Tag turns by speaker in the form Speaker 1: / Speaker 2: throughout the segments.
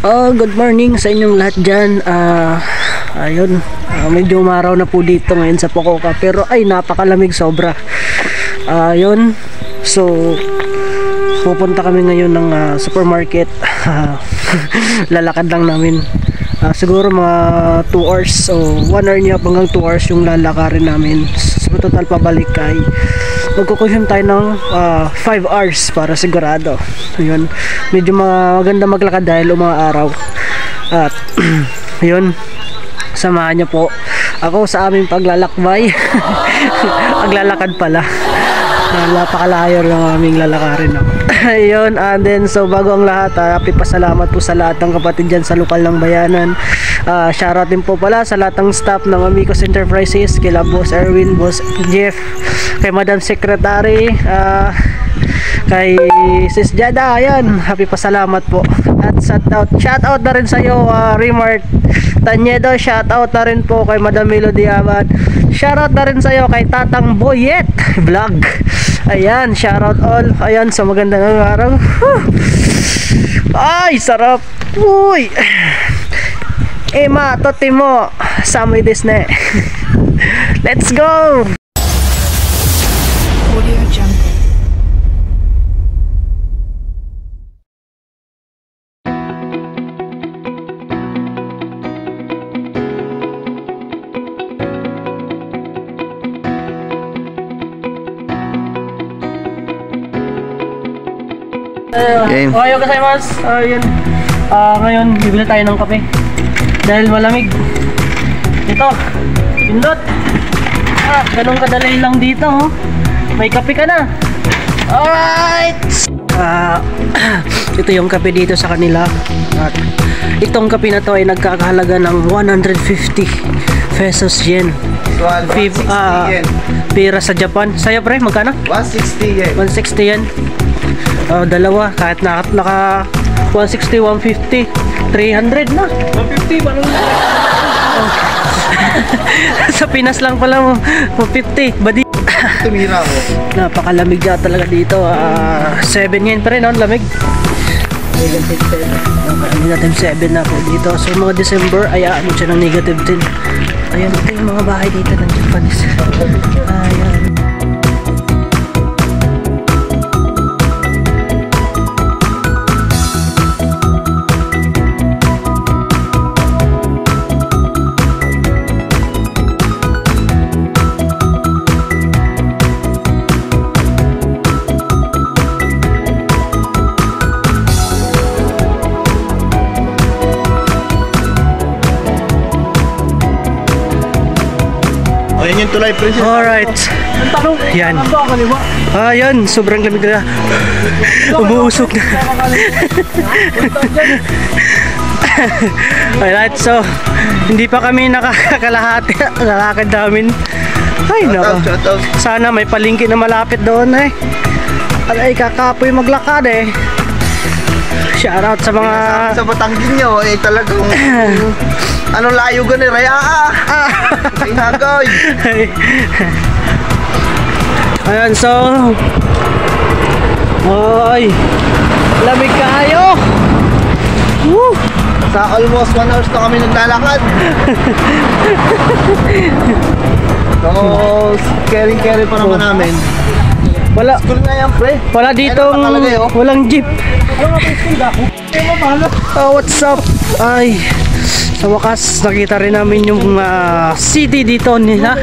Speaker 1: Good morning sa inyong lahat dyan. Ayun, medyo umaraw na po dito ngayon sa Pococa, pero ay napakalamig sobra. Ayun, so pupunta kami ngayon ng supermarket. Lalakad lang namin. Siguro mga 2 hours o 1 hour niya hanggang 2 hours yung lalakarin namin. So total pabalik ay magkukusyum tayo ng 5 hours para sigurado. Ayun, medyo maganda maglakad dahil araw. At ayun, samahan niyo po ako sa aming paglalakbay. Paglalakad pala. Napakalayo ng aming lalakarin. Ayun, and then so bago ang lahat, happy pasalamat po sa lahat ng kapatid dyan sa lokal ng bayanan. Shoutout din po pala sa lahat ng staff ng Amigos Enterprises, kila Boss Erwin, Boss Jeff, kay Madam Secretary, kay Sis Jada. Ayan, happy pasalamat po. At shoutout na rin sa iyo, Remart Tanyedo. Shoutout na rin po kay Madam Melody Abad. Shoutout na rin sa iyo kay Tatang Boyet Vlog. Ayan, shoutout all. Ayan, sa magandang araw. Ay, sarap. Uy. Ema, toti mo. Samoy desne. Let's go. Audio Jungle. Ohayo gozaimasu. Ayun. Ngayon bibili tayo ng kape dahil malamig. Ito, pindot. Ganun kadali lang dito, oh. May kape ka na. Alright. Ito yung kape dito sa kanila. At itong kape na to ay nagkakahalaga ng 150 pesos yen. 160 yen. Pira sa Japan. Sa'yo pre, magkano? 160 yen. 160 yen. Dalawa, kahit naka 160, 150, 300 na. 150 ba nung sa Pinas lang pala mo 150. Badi. Tumira mo. Napakalamig na talaga dito. 7 yen pa rin, no? Lamig. Negative 7 na po dito. So mga December ay aabot siya ng negative 10. Ayan, ito yung mga bahay dito ng Japanese. Ayan.
Speaker 2: Ayan yung tulay, princess.
Speaker 1: Alright. Yan. Yan, sobrang lamig na. Umuusok na. Alright, so hindi pa kami nakakalahati. Lalakad namin. Ay, nako. Sana may palengke na malapit doon eh. Ay, kakapoy maglakad eh. Shoutout sa mga
Speaker 2: sa Batanggin nyo eh, talagang anong layo gani, Raya? Hagaw.
Speaker 1: Ayan, so oy, lamig kayo. Woo!
Speaker 2: Sa almost 1 hours na kami naglalakad. So, caring pa naman namin.
Speaker 1: Wala.
Speaker 2: School na yan, pre.
Speaker 1: Wala ditong, walang jeep. What's up? Ay, sa wakas nakita rin namin yung city dito nila.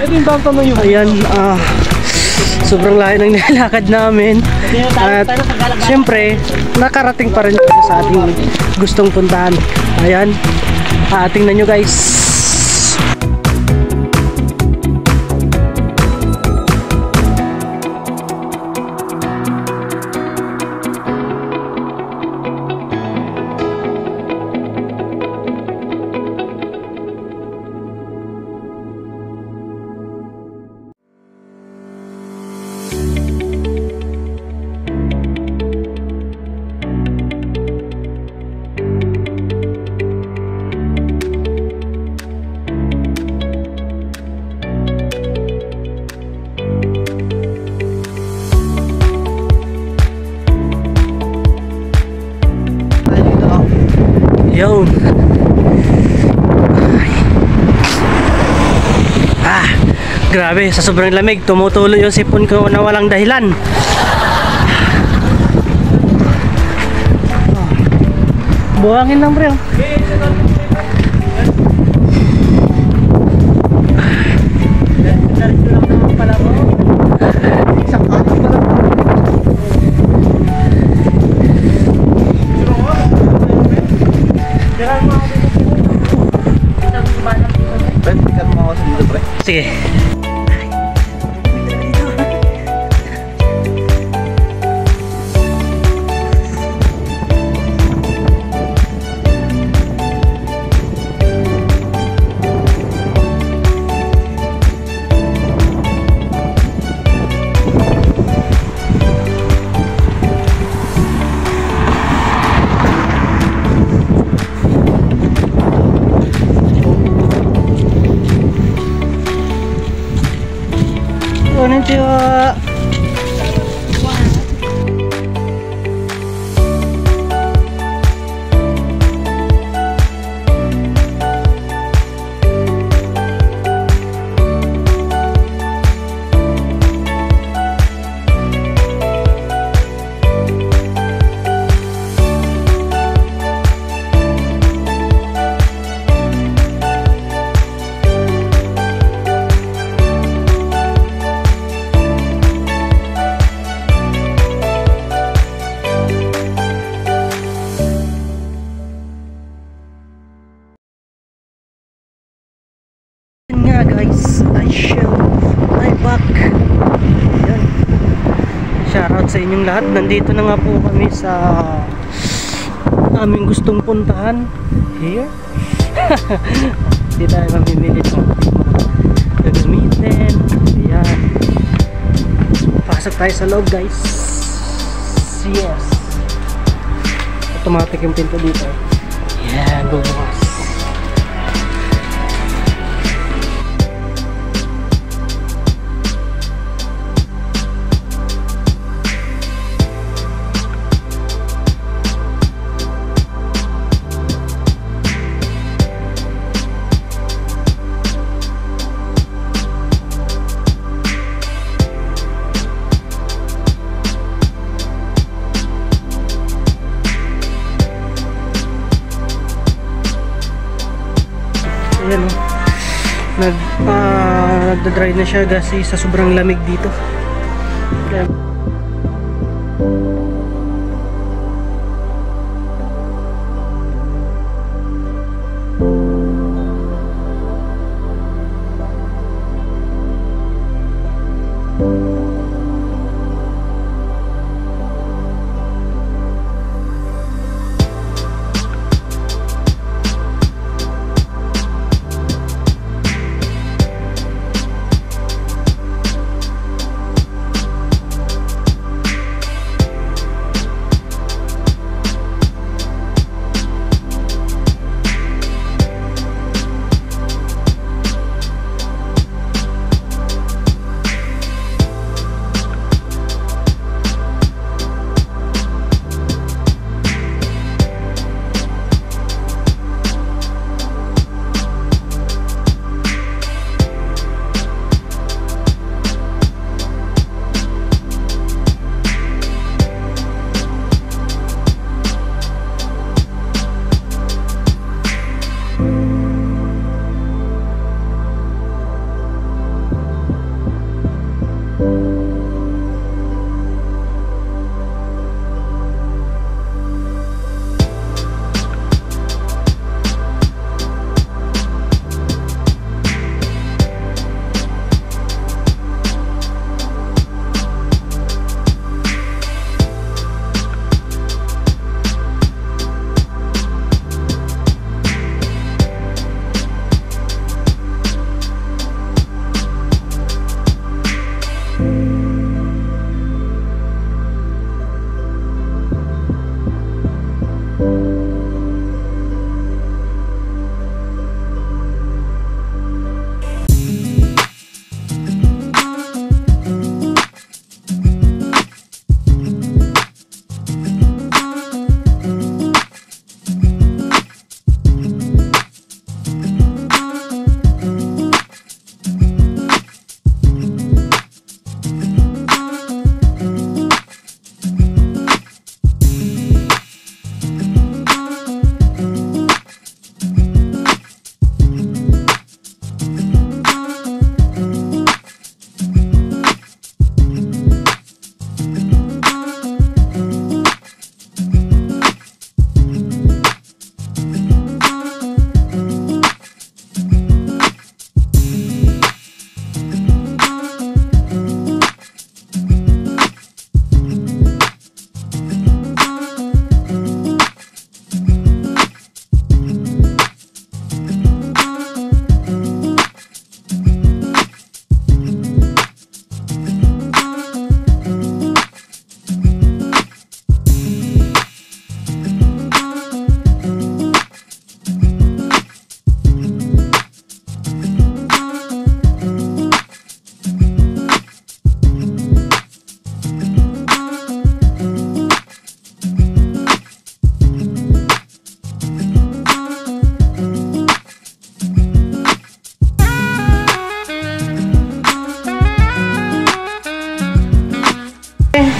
Speaker 1: Ayan, sobrang layo ng nilalakad namin. At syempre nakarating pa rin sa ating gustong puntahan. Ayan, tingnan nyo guys. Yun. Grabe, sa sobrang lamig, tumutulo yung sipon ko na walang dahilan. Buhangin lang, bro. Narito lang naman pala mo.
Speaker 2: Isang kanin pa lang. Ben, ikan mo ako sa dito, pre.
Speaker 1: Sige. Konnichiwa. Nga guys, I back. Yan. Shoutout sa inyong lahat. Nandito na nga po kami sa aming gustong puntahan. Here. Hindi tayo mamimili ng gagamitin. Ayan. Pasok tayo sa loob guys. Yes. Automatic yung pinto dito. Yeah, go boss. Ayan o, nagda-dry na siya kasi sa sobrang lamig dito. Kaya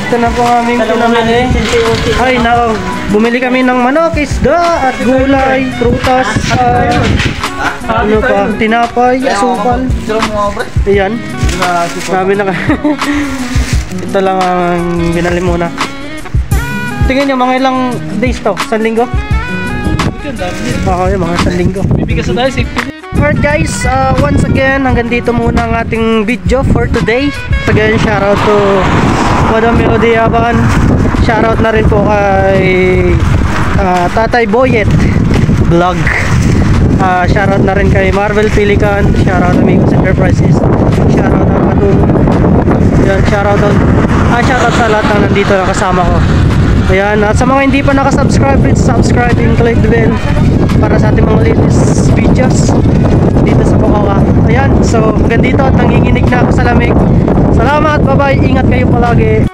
Speaker 1: Ito na po ang aming pinamili. Ay, nako. Bumili kami ng manok, isda, at gulay, prutas, ano pa, tinapay, asukal. Ayan. Sabi na ka. Ito lang ang binali muna. Tingnan nyo, mga ilang days to? 1 linggo? Okay, mga 1 linggo.
Speaker 3: Bibigas na tayo, safety.
Speaker 1: Alright guys, once again, hanggang dito muna ang ating video for today. Again, shoutout to Madam Melody Yaban. Shoutout na rin po kay Tatay Boyet Vlog. Shoutout na rin kay Marvel Pelican. Shoutout Amigos Enterprises. Shoutout ang Patung. Ayan, shoutout sa lahat na nandito na kasama ko. Ayan, at sa mga hindi pa nakasubscribe, please subscribe and click the bell para sa ating mga latest videos dito sa Pococa. Ayan, so hanggang dito at nanginginig na ako sa lamig. Salamat, bye bye, ingat kayo palagi.